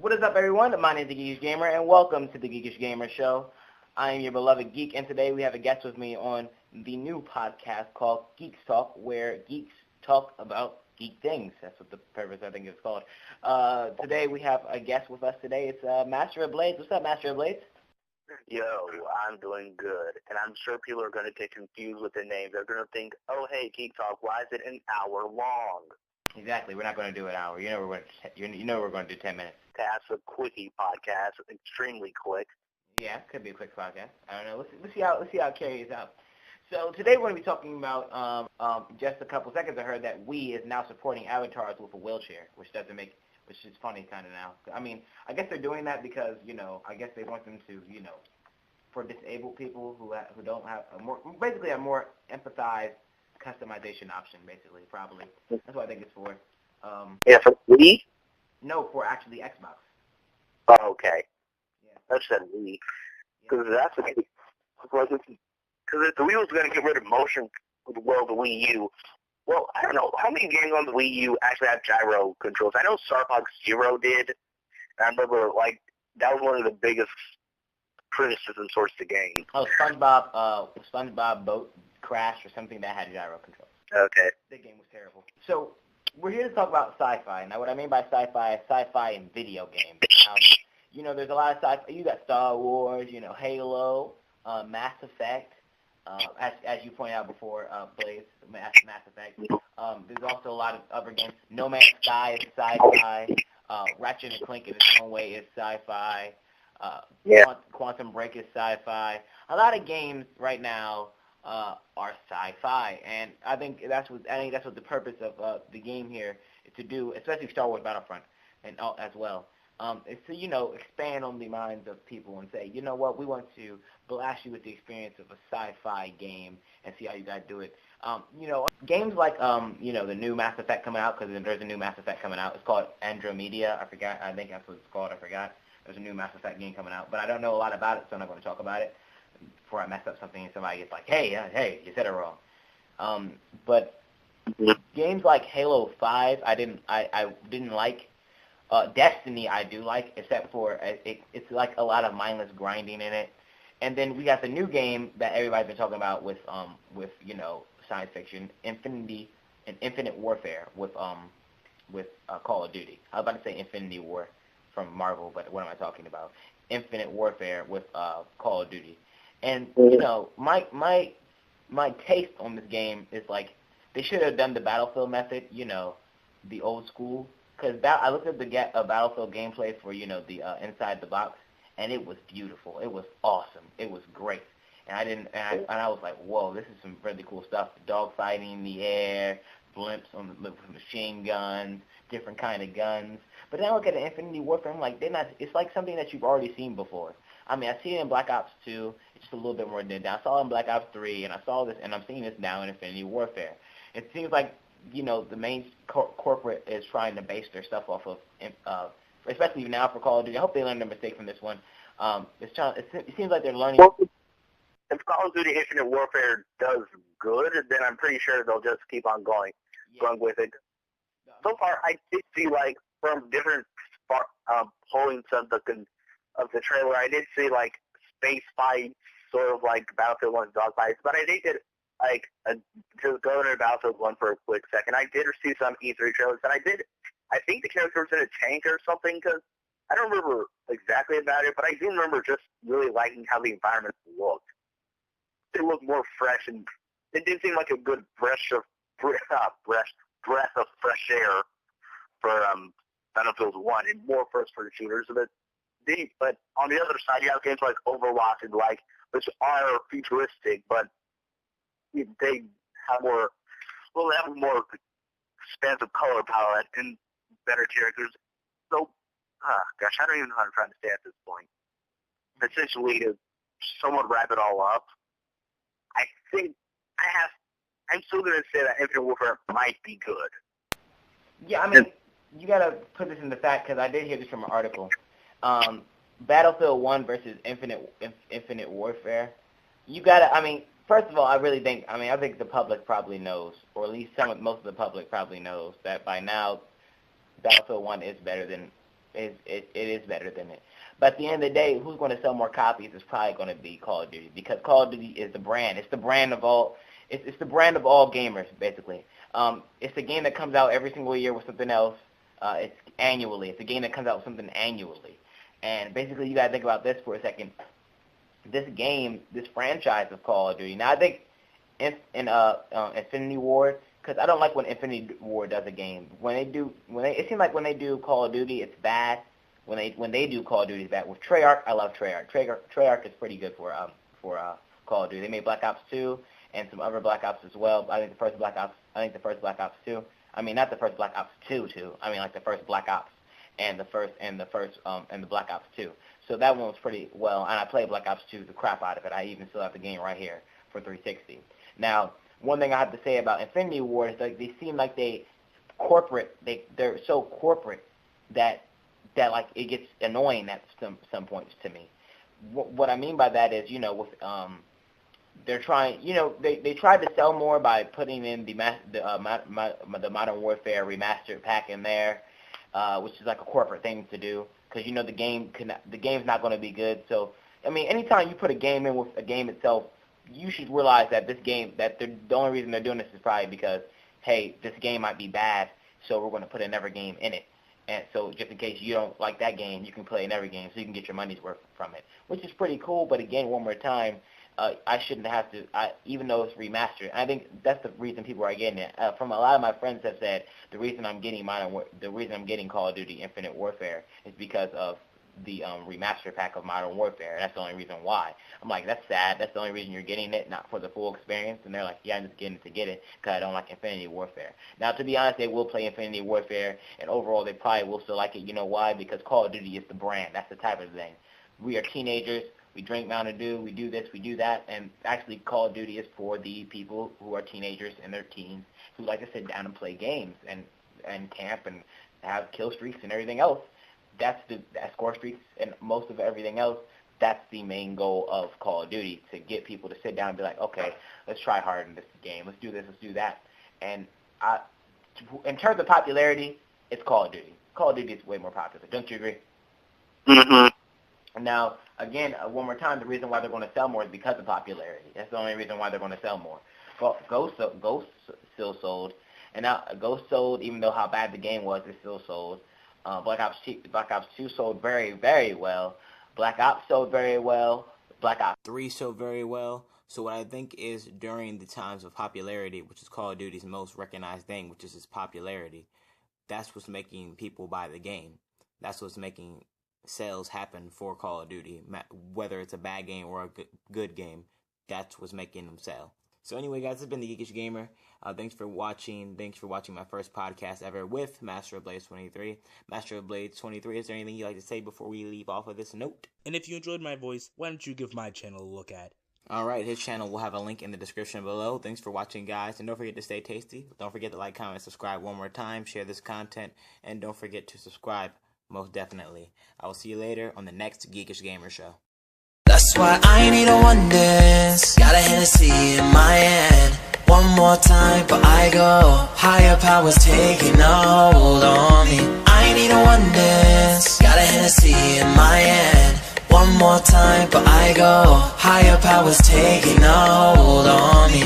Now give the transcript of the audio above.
What is up, everyone? My name is the Geekish Gamer, and welcome to the Geekish Gamer Show. I am your beloved Geek, and today we have a guest with me on the new podcast called Geektalk, where geeks talk about geek things. That's what the purpose, I think, is called. Today we have a guest with us today. It's Master of Blades. What's up, Master of Blades? Yo, I'm doing good, and I'm sure people are going to get confused with the name. They're going to think, oh, hey, Geek Talk, why is it an hour long? Exactly. We're not going to do an hour. You know we're going to do 10 minutes. That's a quickie podcast, extremely quick. Yeah, it could be a quick podcast. I don't know. Let's see how it carries out. So today we're going to be talking about just a couple seconds. I heard that Wii is now supporting avatars with a wheelchair, which is funny kind of now. I mean, I guess they're doing that because I guess they want them to for disabled people who don't have a more empathized customization option, basically, probably. That's what I think it's for. Yeah, for Wii? No, for actually Xbox. Oh, okay. Yeah. I said Wii. Because that's the case. Because if the Wii was going to get rid of motion with the Wii U, well, I don't know. How many games on the Wii U actually have gyro controls? I know Star Fox Zero did. And I remember, that was one of the biggest criticisms towards the game. Oh, SpongeBob Boat Crash or something that had gyro controls. Okay. That game was terrible. So we're here to talk about sci-fi. Now, what I mean by sci-fi is sci-fi in video games. Now, there's a lot of sci-fi. You got Star Wars, Halo, Mass Effect. As you pointed out before, Blaze, Mass Effect. There's also a lot of other games. No Man's Sky is sci-fi. Ratchet and Clank in its own way is sci-fi. Quantum Break is sci-fi. A lot of games right now are sci-fi, and I think that's what the purpose of the game here is to do, especially Star Wars Battlefront and as well. Is to expand on the minds of people and say, you know what, we want to blast you with the experience of a sci-fi game and see how you guys do it. Games like the new Mass Effect coming out, because there's a new Mass Effect coming out. It's called Andromeda. I think that's what it's called. I forgot. There's a new Mass Effect game coming out, but I don't know a lot about it, so I'm not going to talk about it before I mess up something and somebody gets like, hey, you said it wrong. But games like Halo 5, I didn't like. Destiny I do like, except for it's like a lot of mindless grinding in it. And then we got the new game that everybody's been talking about with science fiction, Infinite Warfare with Call of Duty. I was about to say Infinity War from Marvel, but what am I talking about? Infinite Warfare with Call of Duty. And my taste on this game is like they should have done the Battlefield method, the old school. Because I looked at the Battlefield gameplay for the Inside the Box, and it was beautiful. It was awesome. It was great. And I was like, whoa, this is some really cool stuff. Dogfighting in the air, blimps with machine guns, different kind of guns. But then I look at the Infinity Warfare, I'm like, it's like something that you've already seen before. I mean, I've seen it in Black Ops 2. It's just a little bit more than that. I saw it in Black Ops 3, and I saw this, and I'm seeing this now in Infinity Warfare. It seems like the main corporate is trying to base their stuff off of, especially now for Call of Duty. I hope they learned their mistake from this one. It seems like they're learning. Well, if Call of Duty Infinite Warfare does good, then I'm pretty sure they'll just keep on going with it. So far, I did see, from different pollings of the trailer, I did see, space fights, sort of like Battlefield 1's dog fights, but I did get to go into Battlefield 1 for a quick second, I did see some E3 trailers, and I think the character was in a tank or something, because I don't remember exactly about it, but I do remember just really liking how the environment looked. It looked more fresh, and it did seem like a good breath of fresh air for Battlefield 1, and more first-person shooters. But on the other side, you have games like Overwatch and which are futuristic, but they have a more expansive color palette and better characters. So, I don't even know how I'm trying to say at this point. Essentially, to somewhat wrap it all up, I think I'm still going to say that Infinite Warfare might be good. Yeah, I mean, you got to put this into fact, because I did hear this from an article. Battlefield 1 versus Infinite Warfare. First of all, I think the public probably knows, or at least most of the public probably knows, that by now Battlefield 1 is better than it is better than it. But at the end of the day, who's going to sell more copies is probably going to be Call of Duty, because Call of Duty is the brand. It's the brand of all. It's the brand of all gamers, basically. It's a game that comes out every single year with something else. It's annually. It's a game that comes out with something annually. And basically, you got to think about this for a second. This game, this franchise of Call of Duty. Now, I think in Infinity Ward, because I don't like when Infinity Ward does a game. It seems like when they do Call of Duty, it's bad. When they do Call of Duty, it's bad. With Treyarch, I love Treyarch. Treyarch is pretty good for Call of Duty. They made Black Ops 2 and some other Black Ops as well. I think the first Black Ops 2. I mean, not the first Black Ops 2. I mean, like the first Black Ops and the Black Ops 2. So that one was pretty well. And I played Black Ops 2 the crap out of it. I even still have the game right here for 360. Now, one thing I have to say about Infinity Ward is like they seem like they're so corporate that like it gets annoying at some points to me. What I mean by that is, with they're trying, they tried to sell more by putting in the Modern Warfare remastered pack in there, which is like a corporate thing to do, because the game's not going to be good. So I mean, anytime you put a game in with a game itself, you should realize that this game, the only reason they're doing this is probably because, hey, this game might be bad, so we're going to put another game in it. And so just in case you don't like that game, you can play another game so you can get your money's worth from it, which is pretty cool. But again, one more time, I shouldn't have to, even though it's remastered. I think that's the reason people are getting it. From a lot of my friends have said the reason I'm getting Call of Duty Infinite Warfare is because of the remaster pack of Modern Warfare. That's the only reason why. I'm like, that's sad. That's the only reason you're getting it, not for the full experience. And they're like, yeah, I'm just getting it to get it because I don't like Infinity Warfare. Now, to be honest, they will play Infinity Warfare, and overall they probably will still like it. You know why? Because Call of Duty is the brand. That's the type of thing. We are teenagers. We drink Mountain Dew. We do this. We do that. And actually, Call of Duty is for the people who are teenagers and their teens who like to sit down and play games and camp and have kill streaks and everything else. That score streaks and most of everything else, that's the main goal of Call of Duty, to get people to sit down and be like, okay, let's try hard in this game. Let's do this. Let's do that. And in terms of popularity, it's Call of Duty. Call of Duty is way more popular. Don't you agree? Mm-hmm. Now, again, one more time, the reason why they're going to sell more is because of popularity. That's the only reason why they're going to sell more. Well, Ghost still sold. And now Ghost sold, even though how bad the game was, it still sold. Black Ops 2 sold very, very well. Black Ops sold very well. Black Ops 3 sold very well. So what I think is, during the times of popularity, which is Call of Duty's most recognized thing, which is its popularity, that's what's making people buy the game. That's what's making sales happen for Call of Duty. Whether it's a bad game or a good game, that's what's making them sell. So anyway, guys, this has been the Geekish Gamer. Thanks for watching. Thanks for watching my first podcast ever with Master of Blades 23. Master of Blades 23, is there anything you'd like to say before we leave off of this note? And if you enjoyed my voice, why don't you give my channel a look at? Alright, his channel will have a link in the description below. Thanks for watching, guys. And don't forget to stay tasty. Don't forget to like, comment, subscribe one more time. Share this content. And don't forget to subscribe, most definitely. I will see you later on the next Geekish Gamer show. That's why I need a one dance. Got a Hennessy in my hand. One more time, but I go. Higher powers taking a hold on me. I need a one dance. Got a Hennessy in my hand. One more time, but I go. Higher powers taking a hold on me.